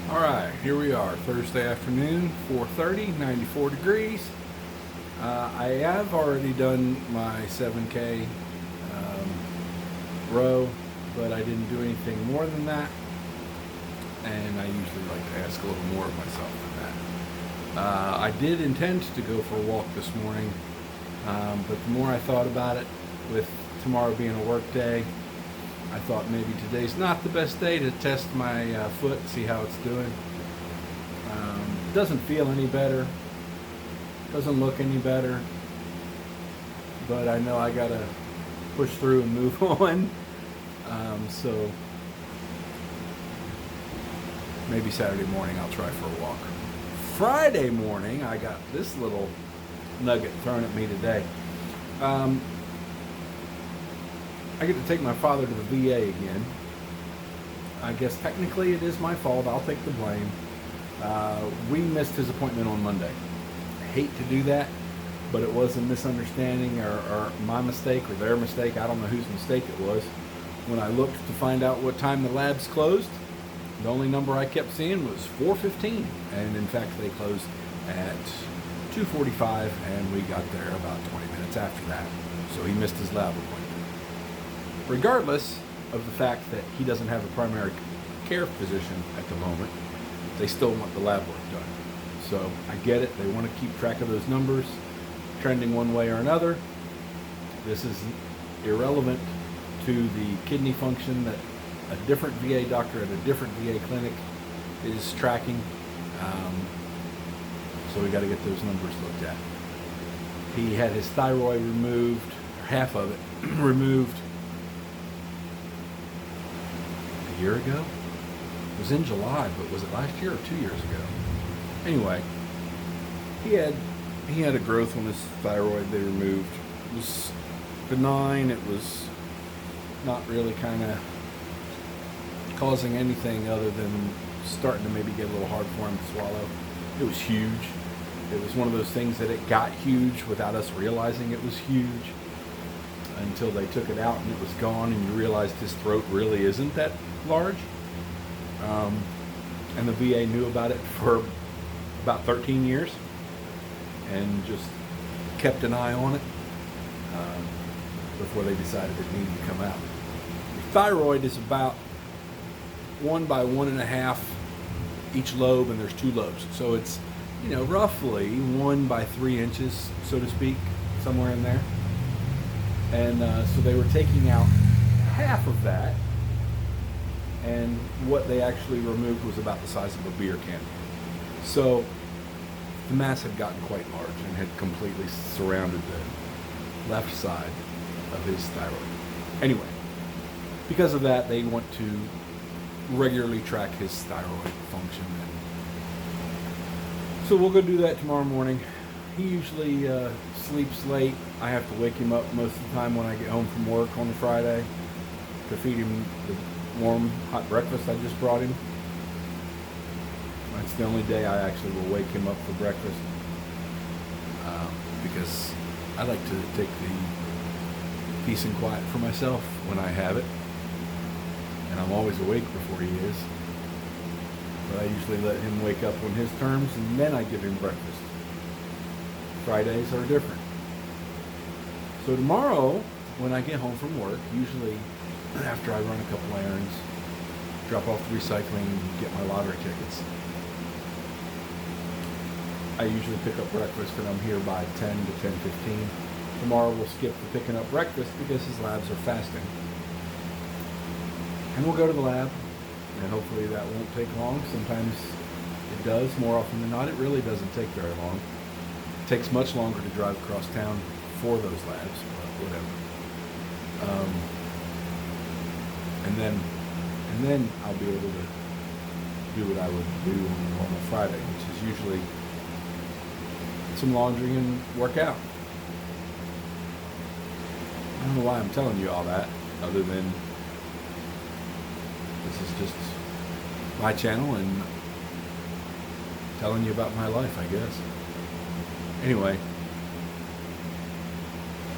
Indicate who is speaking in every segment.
Speaker 1: All right, here we are, Thursday afternoon, 4:30, 94 degrees. I have already done my 7K row, but I didn't do anything more than that. And I usually like to ask a little more of myself than that. I did intend to go for a walk this morning, but the more I thought about it, with tomorrow being a work day, I thought maybe today's not the best day to test my foot, see how it's doing. Doesn't feel any better, doesn't look any better, but I know I gotta push through and move on. So maybe Saturday morning I'll try for a walk. Friday morning I got this little nugget thrown at me today. I get to take my father to the VA again. I guess technically it is my fault. I'll take the blame. We missed his appointment on Monday. I hate to do that, but it was a misunderstanding or my mistake or their mistake. I don't know whose mistake it was. When I looked to find out what time the labs closed, the only number I kept seeing was 4:15, and in fact they closed at 2:45, and we got there about 20 minutes after that. So he missed his lab appointment. Regardless of the fact that he doesn't have a primary care physician at the moment, they still want the lab work done. So I get it. They want to keep track of those numbers, trending one way or another. This is irrelevant to the kidney function that a different VA doctor at a different VA clinic is tracking. So we got to get those numbers looked at. He had his thyroid removed, or half of it removed, a year ago. It was in July, but was it last year or 2 years ago? Anyway, he had a growth on his thyroid they removed. It was benign. It was not really kind of causing anything other than starting to maybe get a little hard for him to swallow. It was huge. It was one of those things that it got huge without us realizing it was huge until they took it out and it was gone and you realized his throat really isn't that large. And the VA knew about it for about 13 years and just kept an eye on it before they decided it needed to come out. The thyroid is about 1 by 1.5 each lobe, and there's 2 lobes. So it's, roughly 1 by 3 inches, so to speak, somewhere in there. And so they were taking out half of that, and what they actually removed was about the size of a beer can. So the mass had gotten quite large and had completely surrounded the left side of his thyroid. Anyway, because of that, they want to regularly track his thyroid function. So we'll go do that tomorrow morning. He usually sleeps late. I have to wake him up most of the time when I get home from work on a Friday to feed him the warm, hot breakfast I just brought him. That's the only day I actually will wake him up for breakfast because I like to take the peace and quiet for myself when I have it. And I'm always awake before he is. But I usually let him wake up on his terms and then I give him breakfast. Fridays are different. So tomorrow, when I get home from work, usually after I run a couple errands, drop off the recycling, get my lottery tickets, I usually pick up breakfast and I'm here by 10 to 10:15. Tomorrow we'll skip the picking up breakfast because his labs are fasting. And we'll go to the lab, and hopefully that won't take long. Sometimes it does. More often than not, it really doesn't take very long. It takes much longer to drive across town for those labs, but whatever. And then I'll be able to do what I would do on a normal Friday, which is usually some laundry and work out. I don't know why I'm telling you all that, other than this is just my channel and telling you about my life, I guess. Anyway,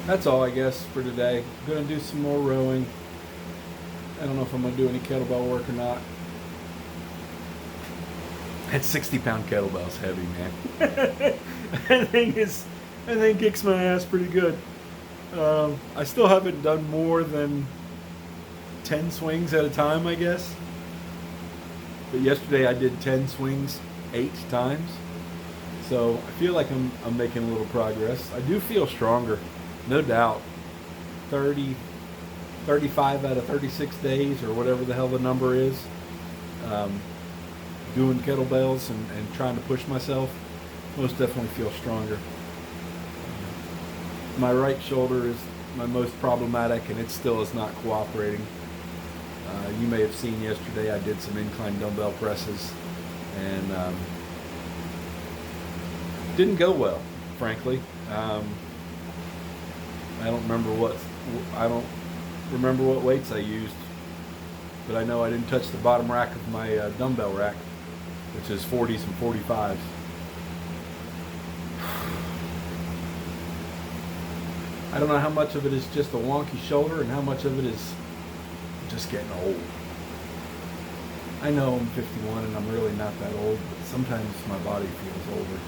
Speaker 1: that's all I guess for today. I'm going to do some more rowing. I don't know if I'm going to do any kettlebell work or not. That 60-pound kettlebell's heavy, man. That thing kicks my ass pretty good. I still haven't done more than 10 swings at a time, I guess. But yesterday I did 10 swings 8 times. So I feel like I'm making a little progress. I do feel stronger, no doubt. 30, 35 out of 36 days, or whatever the hell the number is, doing kettlebells and trying to push myself, most definitely feel stronger. My right shoulder is my most problematic, and it still is not cooperating. You may have seen yesterday I did some incline dumbbell presses, and didn't go well, frankly. I don't remember what weights I used, but I know I didn't touch the bottom rack of my dumbbell rack, which is 40s and 45s. I don't know how much of it is just a wonky shoulder and how much of it is just getting old. I know I'm 51 and I'm really not that old, but sometimes my body feels older.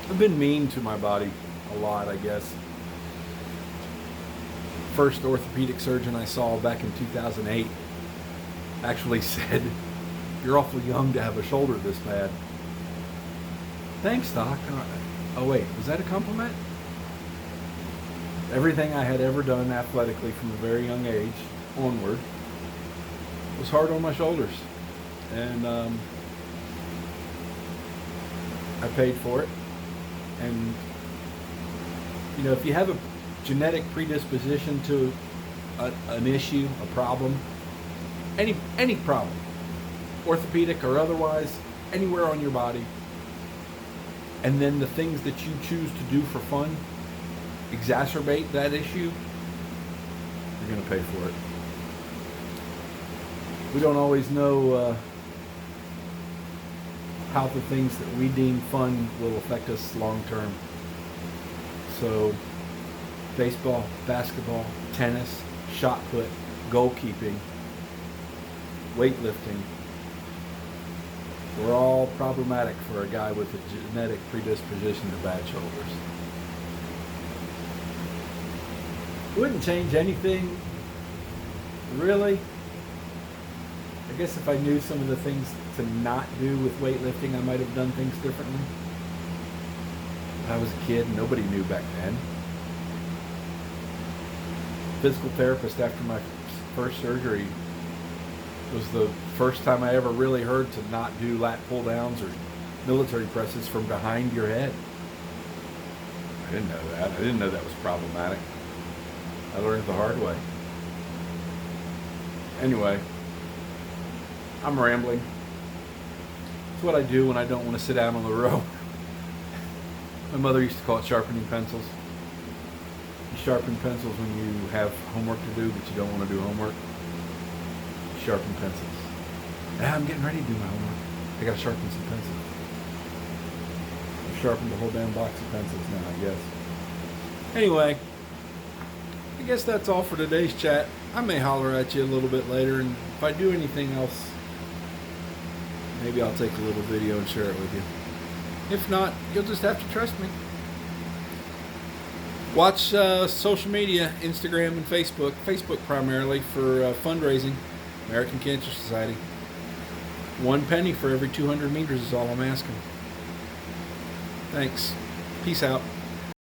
Speaker 1: I've been mean to my body a lot, I guess. First orthopedic surgeon I saw back in 2008 actually said, "You're awful young to have a shoulder this bad." Thanks, Doc. Oh wait, was that a compliment? Everything I had ever done athletically from a very young age onward was hard on my shoulders. And I paid for it. And, you know, if you have a genetic predisposition to an issue, a problem, any problem, orthopedic or otherwise, anywhere on your body, and then the things that you choose to do for fun exacerbate that issue, you're going to pay for it. We don't always know how the things that we deem fun will affect us long term. So baseball, basketball, tennis, shot put, goalkeeping, weightlifting, we're all problematic for a guy with a genetic predisposition to bad shoulders. Wouldn't change anything, really. I guess if I knew some of the things to not do with weightlifting, I might have done things differently. I was a kid, nobody knew back then. Physical therapist after my first surgery was the first time I ever really heard to not do lat pull downs or military presses from behind your head. I didn't know that. I didn't know that was problematic. I learned the hard way. Anyway, I'm rambling. It's what I do when I don't want to sit down on the row. My mother used to call it sharpening pencils. You sharpen pencils when you have homework to do, but you don't want to do homework. You sharpen pencils. I'm getting ready to do my homework. I gotta sharpen some pencils. I've sharpened a whole damn box of pencils now, I guess. Anyway, I guess that's all for today's chat. I may holler at you a little bit later, and if I do anything else, maybe I'll take a little video and share it with you. If not, you'll just have to trust me. Watch social media, Instagram and Facebook. Facebook primarily for fundraising, American Cancer Society. 1 penny for every 200 meters is all I'm asking. Thanks. Peace out.